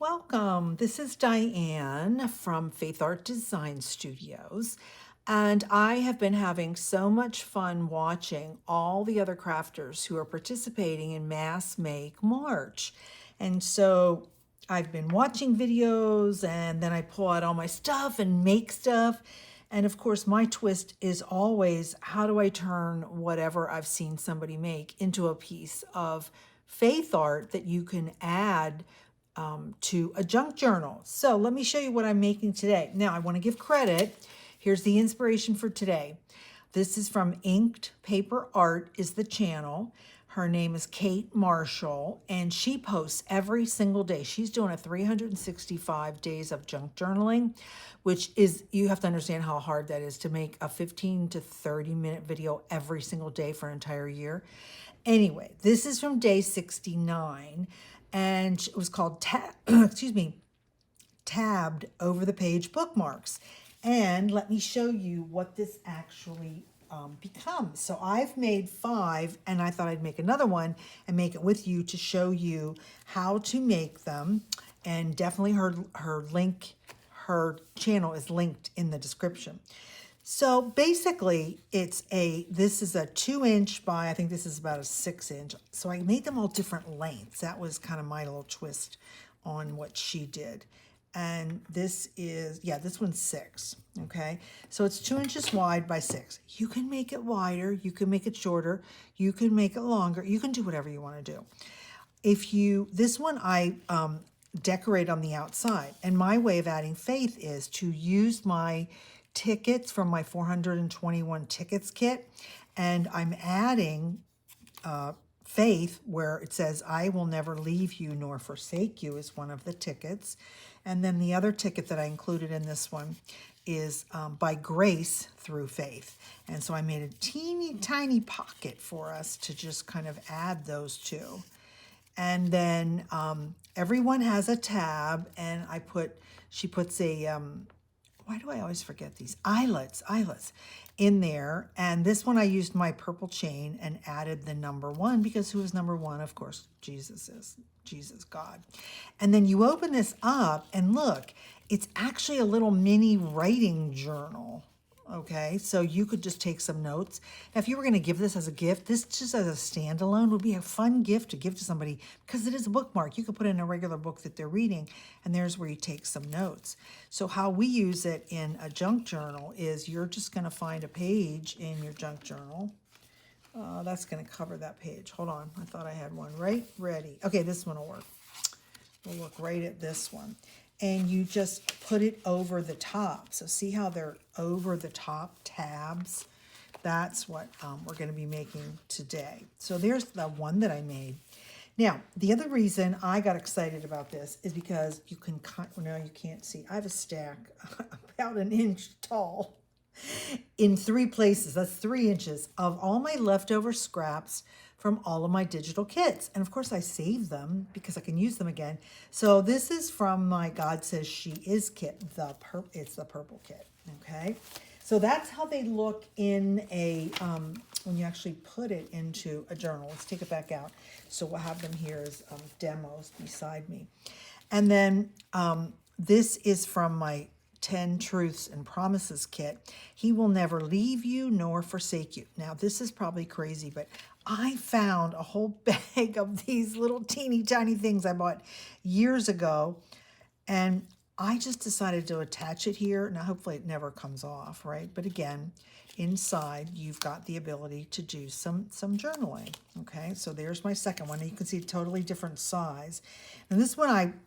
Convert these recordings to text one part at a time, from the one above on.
Welcome. This is Diane from Faithart Design Studios, and I have been having so much fun watching all the other crafters who are participating in Mass Make March. And so I've been watching videos and then I pull out all my stuff and make stuff. And of course, my twist is always how do I turn whatever I've seen somebody make into a piece of faith art that you can add to a junk journal. So let me show you what I'm making today. Now I want to give credit. Here's the inspiration for today. This is from Inked Paper Art is the channel. Her name is Kate Marshall, and she posts every single day. She's doing a 365 days of junk journaling, which is, you have to understand how hard that is to make a 15 to 30 minute video every single day for an entire year. Anyway, this is from day 69, and it was called tabbed over the page bookmarks. And let me show you what this actually becomes. So I've made 5, and I thought I'd make another one and make it with you to show you how to make them. And definitely her channel is linked in the description. So basically this is a 2-inch by, I think this is about a 6-inch. So I made them all different lengths. That was kind of my little twist on what she did. And this is, yeah, this one's 6, okay? So it's 2 inches wide by 6. You can make it wider, you can make it shorter, you can make it longer, you can do whatever you want to do. This one I decorate on the outside, and my way of adding faith is to use my tickets from my 421 tickets kit, and I'm adding faith where it says I will never leave you nor forsake you is one of the tickets. And then the other ticket that I included in this one is by grace through faith. And so I made a teeny tiny pocket for us to just kind of add those two. And then everyone has a tab, and she puts a, why do I always forget these? Eyelets in there. And this one I used my purple chain and added the number 1, because who is number 1? Of course, Jesus is. Jesus, God. And then you open this up and look, it's actually a little mini writing journal. Okay, so you could just take some notes. Now, if you were going to give this as a gift, this just as a standalone would be a fun gift to give to somebody, because it is a bookmark. You could put in a regular book that they're reading, and there's where you take some notes. So how we use it in a junk journal is you're just going to find a page in your junk journal. That's going to cover that page. Hold on. I thought I had one right ready. Okay, this one will work. We'll look right at this one. And you just put it over the top. So see how they're over the top tabs? That's what we're going to be making today. So there's the one that I made. Now, the other reason I got excited about this is because you can, now you can't see. I have a stack about 1 inch tall in 3 places. That's 3 inches of all my leftover scraps from all of my digital kits. And of course I save them because I can use them again. So this is from my God Says She Is kit. It's the purple kit, okay? So that's how they look in a, when you actually put it into a journal. Let's take it back out. So we'll have them here as demos beside me. And then this is from my 10 Truths and Promises kit. He will never leave you nor forsake you. Now, this is probably crazy, but I found a whole bag of these little teeny tiny things I bought years ago, and I just decided to attach it here. Now, hopefully it never comes off, right? But again, inside, you've got the ability to do some journaling, okay? So there's my second one. And you can see a totally different size. And this one,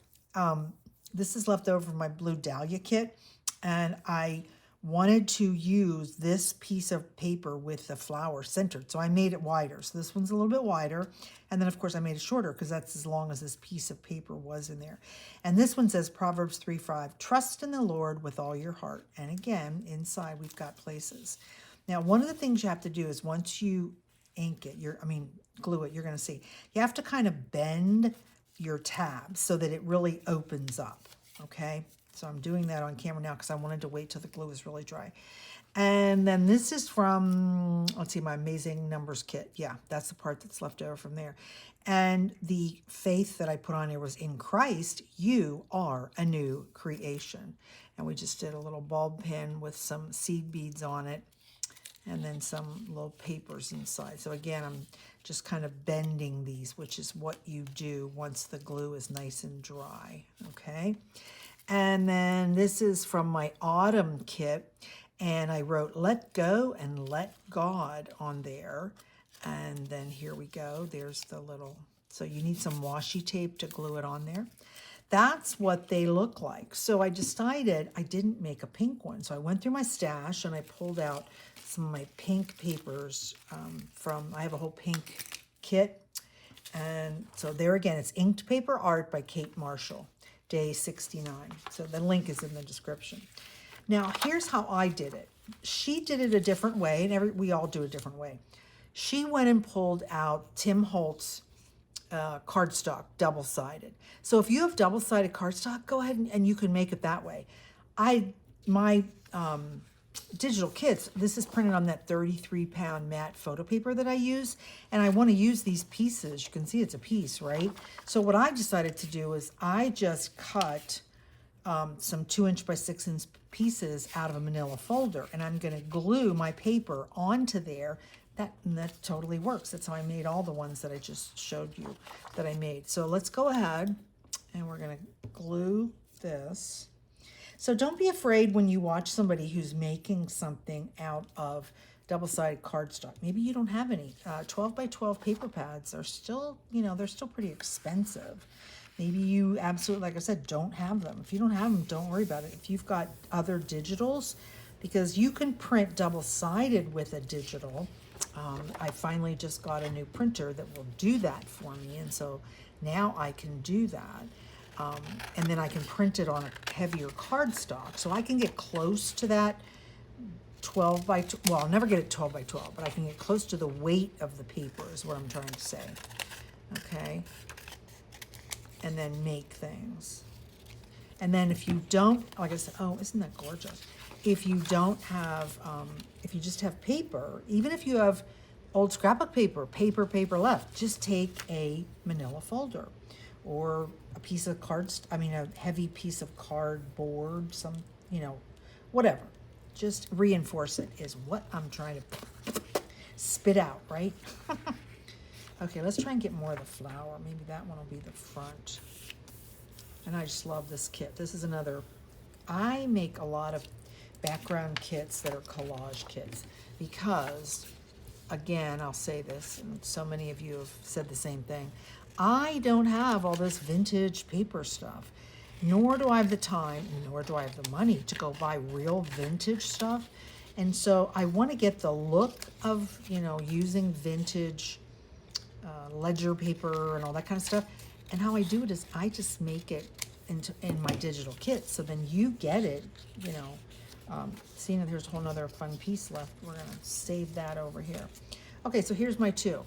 this is left over from my blue Dahlia kit, and I wanted to use this piece of paper with the flower centered, so I made it wider. So this one's a little bit wider, and then of course I made it shorter because that's as long as this piece of paper was in there. And this one says Proverbs 3:5, trust in the Lord with all your heart. And again, inside we've got places. Now, one of the things you have to do is once you ink it, glue it, you're going to see, you have to kind of bend your tab so that it really opens up, okay? So I'm doing that on camera now because I wanted to wait till the glue is really dry. And then this is from, let's see, my Amazing Numbers kit. Yeah, that's the part that's left over from there. And the faith that I put on here was, in Christ, you are a new creation. And we just did a little bulb pin with some seed beads on it, and then some little papers inside. So again, I'm just kind of bending these, which is what you do once the glue is nice and dry, okay? And then this is from my autumn kit, and I wrote let go and let God on there. And then here we go, there's the little, so you need some washi tape to glue it on there. That's what they look like. So I decided I didn't make a pink one. So I went through my stash and I pulled out some of my pink papers I have a whole pink kit. And so there again, it's Inked Paper Art by Kate Marshall, day 69. So the link is in the description. Now, here's how I did it. She did it a different way, and we all do a different way. She went and pulled out Tim Holtz cardstock, double-sided. So if you have double-sided cardstock, go ahead and you can make it that way. My digital kits, this is printed on that 33-pound matte photo paper that I use, and I want to use these pieces. You can see it's a piece, right? So what I decided to do is I just cut some 2" by 6" pieces out of a manila folder, and I'm going to glue my paper onto there. That totally works. That's how I made all the ones that I just showed you that I made. So let's go ahead and we're going to glue this. So don't be afraid when you watch somebody who's making something out of double-sided cardstock. Maybe you don't have any. 12 by 12 paper pads are still, they're still pretty expensive. Maybe you absolutely, like I said, don't have them. If you don't have them, don't worry about it. If you've got other digitals, because you can print double-sided with a digital. I finally just got a new printer that will do that for me, and so now I can do that. And then I can print it on a heavier cardstock, so I can get close to that 12 by, well, I'll never get it 12 by 12, but I can get close to the weight of the paper is what I'm trying to say, okay? And then make things. And then if you don't, like I said, oh, isn't that gorgeous? If you don't have, if you just have paper, even if you have old scrapbook paper left, just take a manila folder or a piece of a heavy piece of cardboard, whatever. Just reinforce it is what I'm trying to spit out, right? Okay, let's try and get more of the flower. Maybe that one will be the front. And I just love this kit. This is another, I make a lot of background kits that are collage kits because, again, I'll say this, and so many of you have said the same thing, I don't have all this vintage paper stuff, nor do I have the time, nor do I have the money to go buy real vintage stuff. And so I want to get the look of, using vintage ledger paper and all that kind of stuff. And how I do it is I just make it in my digital kit. So then you get it, seeing that there's a whole nother fun piece left, we're going to save that over here. Okay, so here's my two.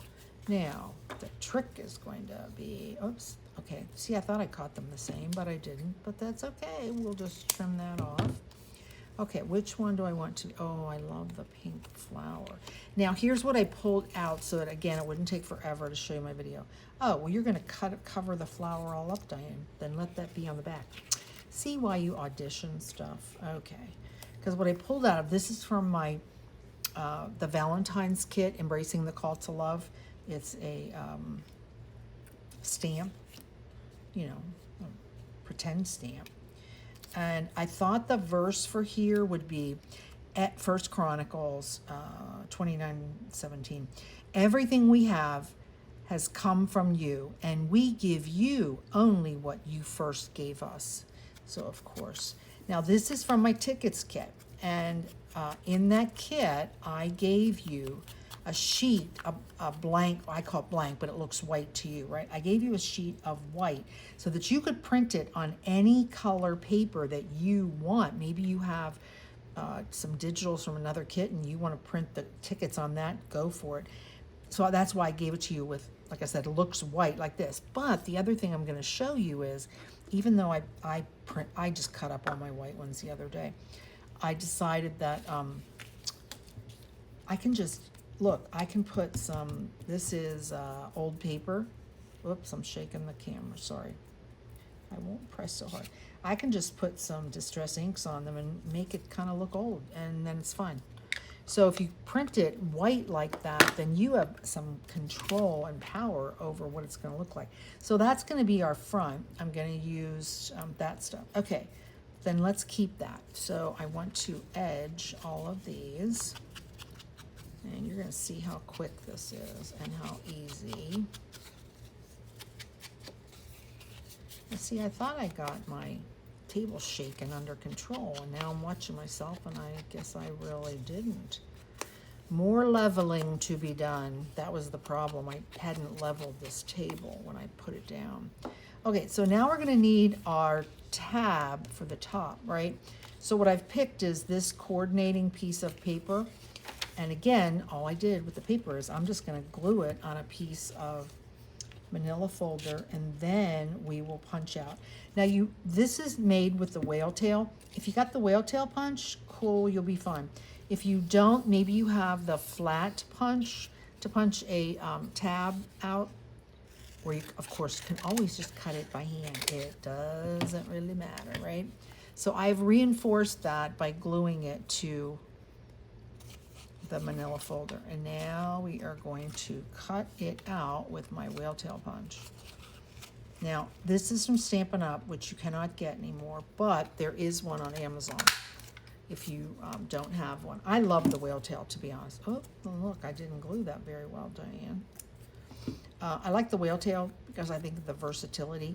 Now, the trick is going to be, oops, okay. See, I thought I caught them the same, but I didn't. But that's okay. We'll just trim that off. Okay, which one do I want to? Oh, I love the pink flower. Now, here's what I pulled out so that, again, it wouldn't take forever to show you my video. Oh, well, you're going to cover the flower all up, Diane. Then let that be on the back. See why you audition stuff. Okay. Because what I pulled out of, this is from my, the Valentine's kit, Embracing the Call to Love. It's a stamp, a pretend stamp. And I thought the verse for here would be at 1 Chronicles 29:17. Everything we have has come from you, and we give you only what you first gave us. So, of course. Now, this is from my tickets kit. And in that kit, I gave you a sheet, a blank, I call it blank, but it looks white to you, right? I gave you a sheet of white so that you could print it on any color paper that you want. Maybe you have some digitals from another kit and you want to print the tickets on that, go for it. So that's why I gave it to you with, like I said, it looks white like this. But the other thing I'm going to show you is, even though I just cut up all my white ones the other day, I decided that I can just, look, I can put some, this is old paper. Whoops, I'm shaking the camera, sorry. I won't press so hard. I can just put some Distress inks on them and make it kind of look old, and then it's fine. So if you print it white like that, then you have some control and power over what it's going to look like. So that's going to be our front. I'm going to use that stuff. Okay, then let's keep that. So I want to edge all of these. And you're going to see how quick this is and how easy. See, I thought I got my table shaken under control, and now I'm watching myself, and I guess I really didn't. More leveling to be done. That was the problem. I hadn't leveled this table when I put it down. Okay, so now we're going to need our tab for the top, right? So what I've picked is this coordinating piece of paper. And again, all I did with the paper is I'm just going to glue it on a piece of manila folder, and then we will punch out. Now this is made with the whale tail. If you got the whale tail punch, cool, you'll be fine. If you don't, maybe you have the flat punch to punch a tab out, where you, of course, can always just cut it by hand. It doesn't really matter, right? So I've reinforced that by gluing it to the manila folder. And now we are going to cut it out with my whale tail punch. Now, this is from Stampin' Up, which you cannot get anymore, but there is one on Amazon if you don't have one. I love the whale tail, to be honest. Oh, look, I didn't glue that very well, Diane. I like the whale tail because I think of the versatility.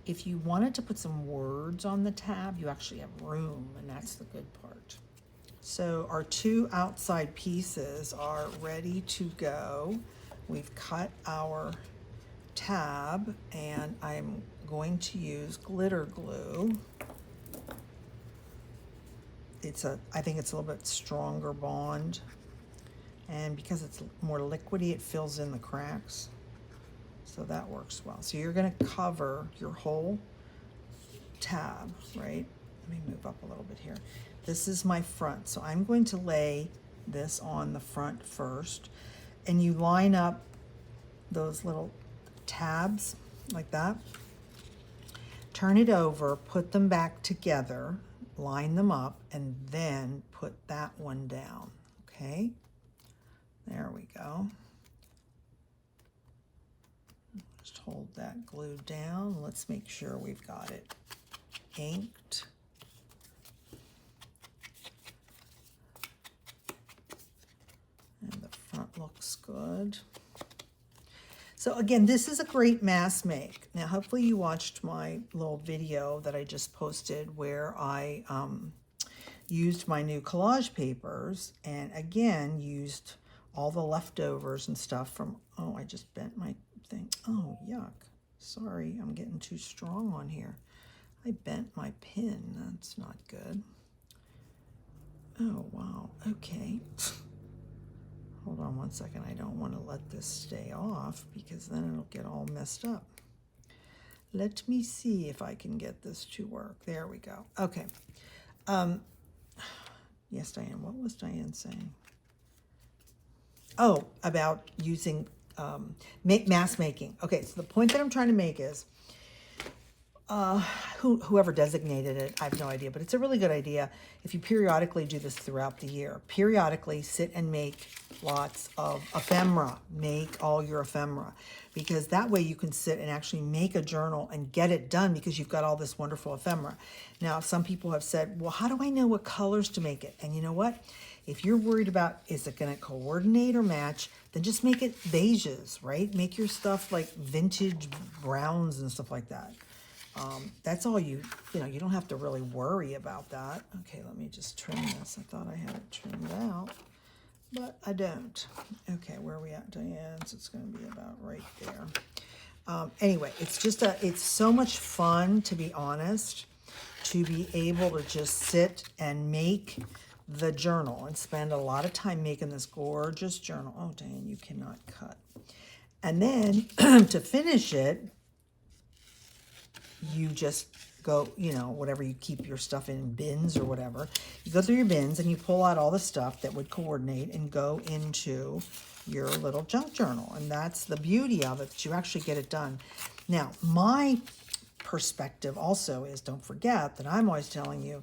If you wanted to put some words on the tab, you actually have room, and that's the good part. So our two outside pieces are ready to go. We've cut our tab, and I'm going to use glitter glue. I think it's a little bit stronger bond, and because it's more liquidy, it fills in the cracks. So that works well. So you're going to cover your whole tab, right? Let me move up a little bit here. This is my front, so I'm going to lay this on the front first, and you line up those little tabs like that. Turn it over, put them back together, line them up, and then put that one down, okay? There we go. Just hold that glue down. Let's make sure we've got it inked. And the front looks good. So again, this is a great mass make. Now, hopefully you watched my little video that I just posted where I used my new collage papers, and again, used all the leftovers and stuff from, oh, I just bent my thing. Oh, yuck. Sorry, I'm getting too strong on here. I bent my pin. That's not good. Oh, wow. Okay. Hold on one second. I don't want to let this stay off because then it'll get all messed up. Let me see if I can get this to work. There we go. Okay. Yes, Diane. What was Diane saying? Oh, about using mass making. Okay, so the point that I'm trying to make is whoever designated it, I have no idea, but it's a really good idea if you periodically do this throughout the year. Periodically sit and make lots of ephemera. Make all your ephemera, because that way you can sit and actually make a journal and get it done because you've got all this wonderful ephemera. Now, some people have said, well, how do I know what colors to make it? And you know what? If you're worried about, is it going to coordinate or match, then just make it beiges, right? Make your stuff like vintage browns and stuff like that. That's all you don't have to really worry about that. Okay, let me just trim this. I thought I had it trimmed out, but I don't. Okay, where are we at, Diane? So it's going to be about right there. Anyway, it's so much fun, to be honest, to be able to just sit and make the journal and spend a lot of time making this gorgeous journal. Oh, Diane, you cannot cut. And then to finish it, you just go, you know, whatever you keep your stuff in, bins or whatever. You go through your bins and you pull out all the stuff that would coordinate and go into your little junk journal. And that's the beauty of it, that you actually get it done. Now, my perspective also is, don't forget that I'm always telling you,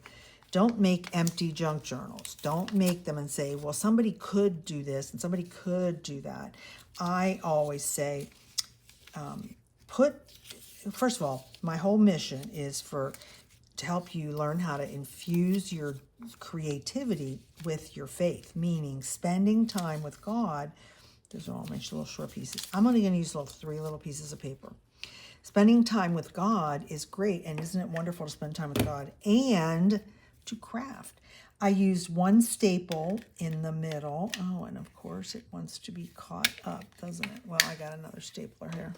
don't make empty junk journals. Don't make them and say, well, somebody could do this and somebody could do that. I always say, first of all, my whole mission is to help you learn how to infuse your creativity with your faith, meaning spending time with God. Those are all my little short pieces. I'm only going to use 3 little pieces of paper. Spending time with God is great, and isn't it wonderful to spend time with God and to craft? I used 1 staple in the middle. Oh, and of course it wants to be caught up, doesn't it? Well, I got another stapler here.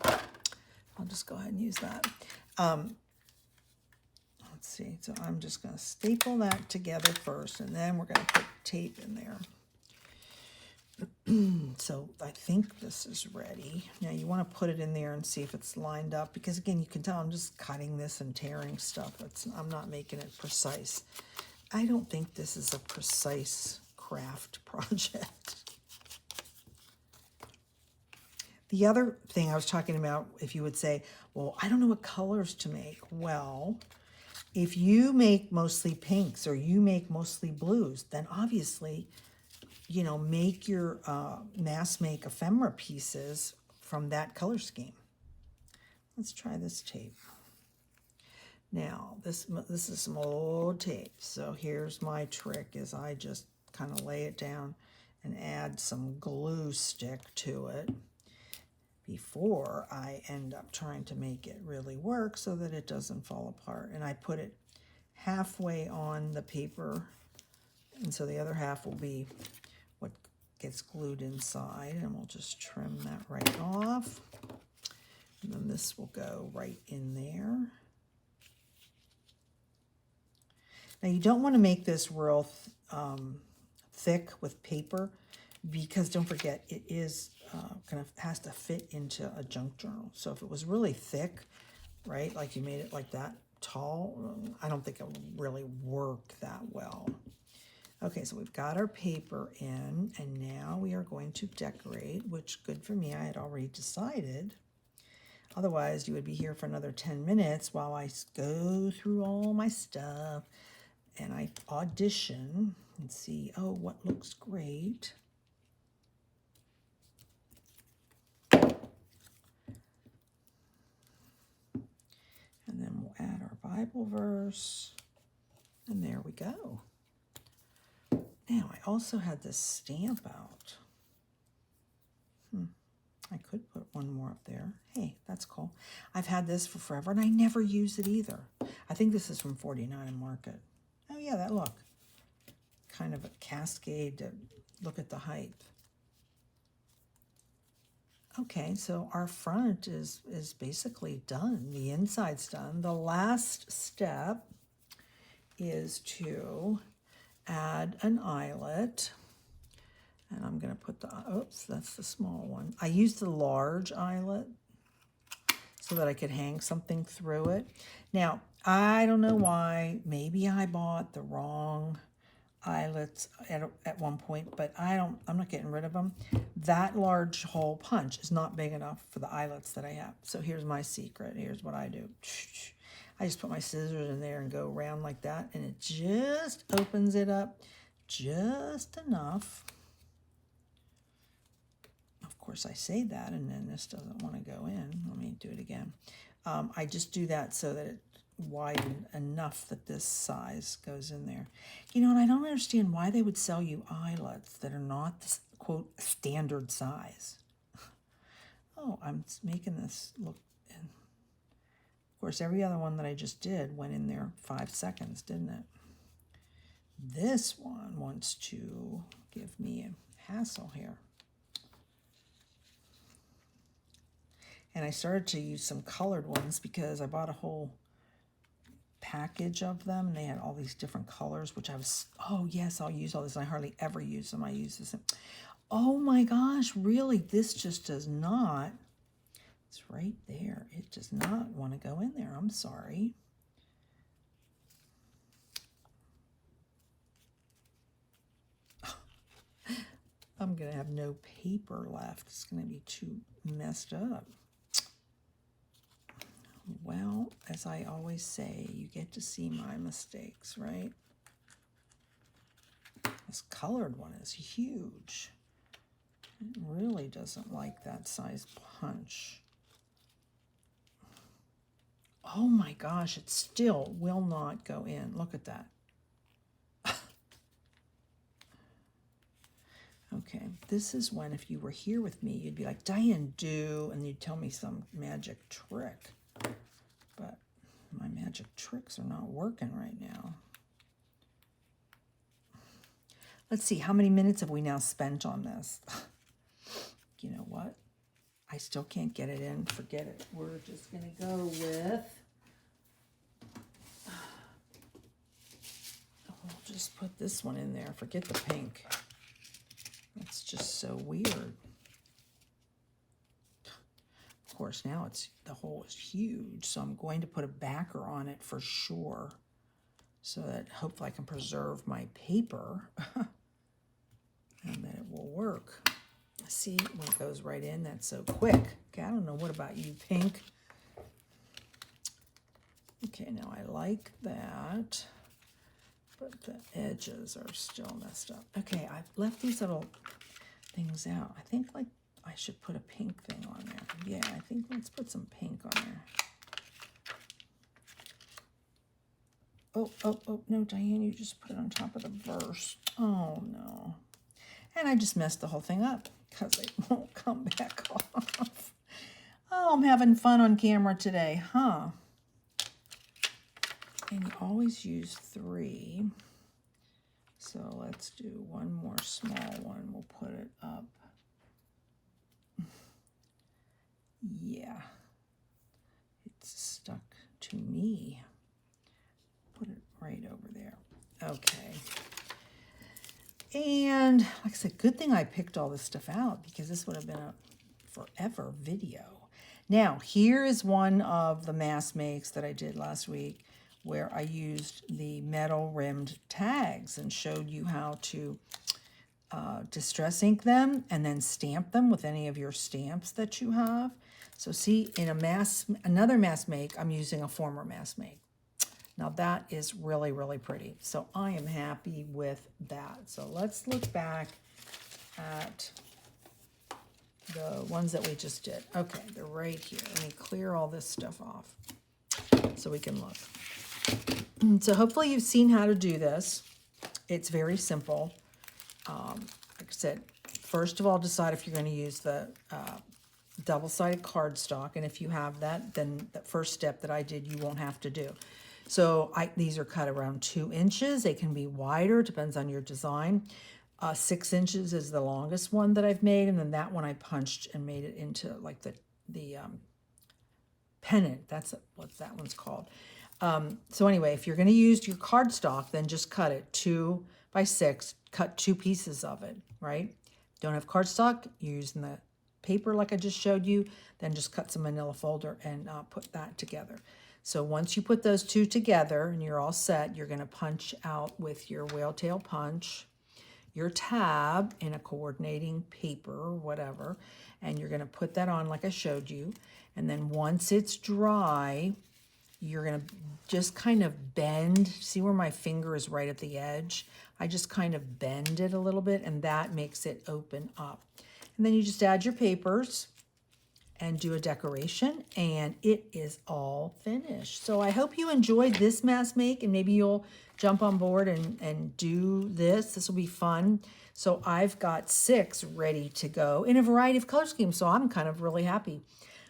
I'll just go ahead and use that. Let's see. So I'm just going to staple that together first, and then we're going to put tape in there. So I think this is ready. Now you want to put it in there and see if it's lined up, because again, you can tell I'm just cutting this and tearing stuff. I'm not making it precise. I don't think this is a precise craft project. The other thing I was talking about, if you would say, well, I don't know what colors to make. Well, if you make mostly pinks or you make mostly blues, then obviously, you know, make your mass make ephemera pieces from that color scheme. Let's try this tape. Now, this is some old tape. So here's my trick, is I just kind of lay it down and add some glue stick to it before I end up trying to make it really work so that it doesn't fall apart. And I put it halfway on the paper, and so the other half will be what gets glued inside, and we'll just trim that right off. And then this will go right in there. Now you don't want to make this real thick with paper, because don't forget, it is has to fit into a junk journal. So if it was really thick, right, like you made it like that tall, I don't think it would really work that well. Okay, so we've got our paper in, and now we are going to decorate, which, good for me, I had already decided. Otherwise, you would be here for another 10 minutes while I go through all my stuff and I audition and see, oh, what looks great. And then we'll add our Bible verse, and there we go. Now, I also had this stamp out. I could put one more up there. Hey, that's cool. I've had this for forever, and I never use it either. I think this is from 49 Market. Oh, yeah, that look. Kind of a cascade to look at the height. Okay, so our front is basically done. The inside's done. The last step is to add an eyelet. And I'm going to put the, oops, that's the small one. I used the large eyelet so that I could hang something through it. Now, I don't know why. Maybe I bought the wrong eyelets at one point, but I'm not getting rid of them. That large hole punch is not big enough for the eyelets that I have. So here's my secret. Here's what I do. I just put my scissors in there and go around like that, and it just opens it up just enough. Of course, I say that, and then this doesn't want to go in. Let me do it again. I just do that so that it widened enough that this size goes in there. You know, and I don't understand why they would sell you eyelets that are not the, quote, standard size. Oh, I'm making this look. Of course, every other one that I just did went in there 5 seconds, didn't it? This one wants to give me a hassle here. And I started to use some colored ones because I bought a whole package of them, and they had all these different colors, which I was, oh yes, I'll use all this. I hardly ever use them. I use this. Oh my gosh, really? This just does not, it's right there. It does not want to go in there. I'm sorry. going to have no paper left. It's going to be too messed up. Well, as I always say, you get to see my mistakes, right? This colored one is huge. It really doesn't like that size punch. Oh my gosh, it still will not go in. Look at that. Okay, this is when if you were here with me, you'd be like, Diane, do, and you'd tell me some magic trick. But my magic tricks are not working right now. Let's see, how many minutes have we now spent on this? You know what? I still can't get it in. Forget it. We're just going to go with... We'll just put this one in there. Forget the pink. That's just so weird. Of course, now the hole is huge, so I'm going to put a backer on it for sure, so that hopefully I can preserve my paper and that it will work. See, when it goes right in, that's so quick. Okay, I don't know, what about you, pink? Okay, now I like that, but the edges are still messed up. Okay, I've left these little things out. I think like I should put a pink thing on there. Yeah, I think let's put some pink on there. Oh, no, Diane, you just put it on top of the verse. Oh, no. And I just messed the whole thing up because it won't come back off. Oh, I'm having fun on camera today, huh? And you always use 3. So let's do one more small one. We'll put it up. Yeah, it's stuck to me. Put it right over there. Okay. And like I said, good thing I picked all this stuff out because this would have been a forever video. Now, here is one of the mass makes that I did last week where I used the metal rimmed tags and showed you how to distress ink them and then stamp them with any of your stamps that you have. So see, in another mass make, I'm using a former mass make. Now that is really, really pretty. So I am happy with that. So let's look back at the ones that we just did. Okay, they're right here. Let me clear all this stuff off so we can look. So hopefully you've seen how to do this. It's very simple. Like I said, first of all, decide if you're going to use the double-sided cardstock, and if you have that, then the first step that I did you won't have to do. So these are cut around 2 inches. They can be wider, depends on your design. 6 inches is the longest one that I've made, and then that one I punched and made it into like the pennant. That's what that one's called. So anyway, if you're going to use your cardstock, then just cut it 2 by 6, cut 2 pieces of it, right? Don't have cardstock, you're using the paper like I just showed you, then just cut some manila folder and put that together. So once you put those 2 together and you're all set, you're going to punch out with your whale tail punch, your tab in a coordinating paper or whatever, and you're going to put that on like I showed you. And then once it's dry, you're going to just kind of bend. See where my finger is right at the edge? I just kind of bend it a little bit, and that makes it open up. And then you just add your papers and do a decoration, and it is all finished. So I hope you enjoyed this mass make, and maybe you'll jump on board and do this. This will be fun. So I've got 6 ready to go in a variety of color schemes, so I'm kind of really happy.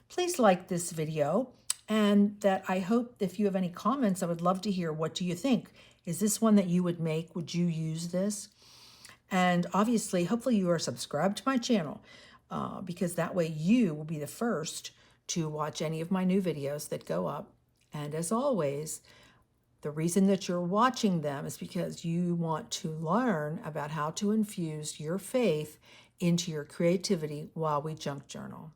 Please like this video, and that I hope if you have any comments, I would love to hear, what do you think? Is this one that you would make? Would you use this? And obviously, hopefully you are subscribed to my channel because that way you will be the first to watch any of my new videos that go up. And as always, the reason that you're watching them is because you want to learn about how to infuse your faith into your creativity while we junk journal.